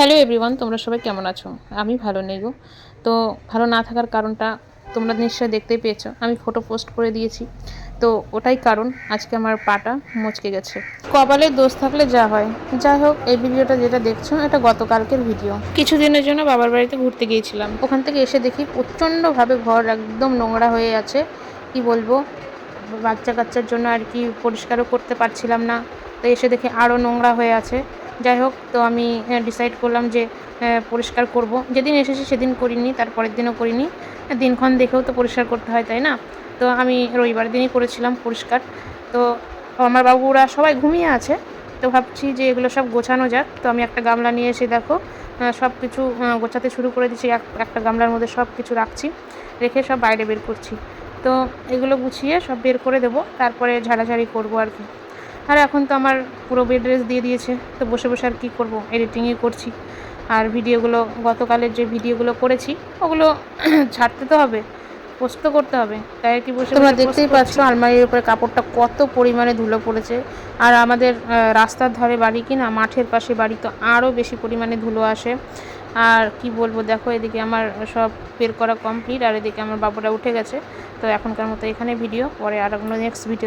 Hello everyone, তোমরা সবাই কেমন আছো? আমি ভালো নেই গো। তো ভালো না থাকার কারণটা তোমরা নিশ্চয়ই দেখতেই পেয়েছো। আমি ফটো পোস্ট করে দিয়েছি। তো ওটাই কারণ, আজকে আমার পাটা মচকে গেছে। কপালের দোষ থাকলে যা হয়। যাই হোক, এই ভিডিওটা যেটা দেখছো এটা গতকালকের ভিডিও। কিছুদিনের জন্য বাবার বাড়িতে ঘুরতে গিয়েছিলাম। ওখান থেকে এসে দেখি প্রচণ্ডভাবে ঘর একদম নোংরা হয়ে আছে। কি বলবো, বাচ্চা কাচ্চার জন্য আর কি পরিষ্কারও করতে পারছিলাম না। তো এসে দেখি আরও নোংরা হয়ে আছে। যাই হোক, তো আমি ডিসাইড করলাম যে পরিষ্কার করব। যেদিন এসেছি সেদিন করিনি, তারপরের দিনও করিনি। দিনক্ষণ দেখেও তো পরিষ্কার করতে হয়, তাই না? তো আমি রবিবার দিনই করেছিলাম পরিষ্কার। তো আমার বাবুরা সবাই ঘুমিয়ে আছে। তো ভাবছি যে এগুলো সব গোছানো যাক। তো আমি একটা গামলা নিয়ে এসে দেখো সব কিছু গোছাতে শুরু করে দিচ্ছি। একটা গামলার মধ্যে সব কিছু রাখছি, রেখে সব বাইরে বের করছি। তো এগুলো গুছিয়ে সব বের করে দেবো, তারপরে ঝাড়াঝাড়ি করবো আর কি। আর এখন তো আমার পুরো বেড রেস্ট দিয়ে দিয়েছে। তো বসে বসে আর কী করবো, এডিটিংই করছি। আর ভিডিওগুলো, গতকালের যে ভিডিওগুলো করেছি ওগুলো ছাড়তে তো হবে, পোস্ট তো করতে হবে, তাই আর কি বসে তোমরা দেখতেই পাচ্ছ আলমারির উপরে কাপড়টা কত পরিমাণে ধুলো পড়েছে। আর আমাদের রাস্তার ধারে বাড়ি কি না, মাঠের পাশে বাড়ি, তো আরও বেশি পরিমাণে ধুলো আসে। আর কি বলবো, দেখো এদিকে আমার সব বের করা কমপ্লিট, আর এদিকে আমার বাবুরা উঠে গেছে। তো এখনকার মতো এখানে ভিডিও, পরে আর নেক্সট ভিডিও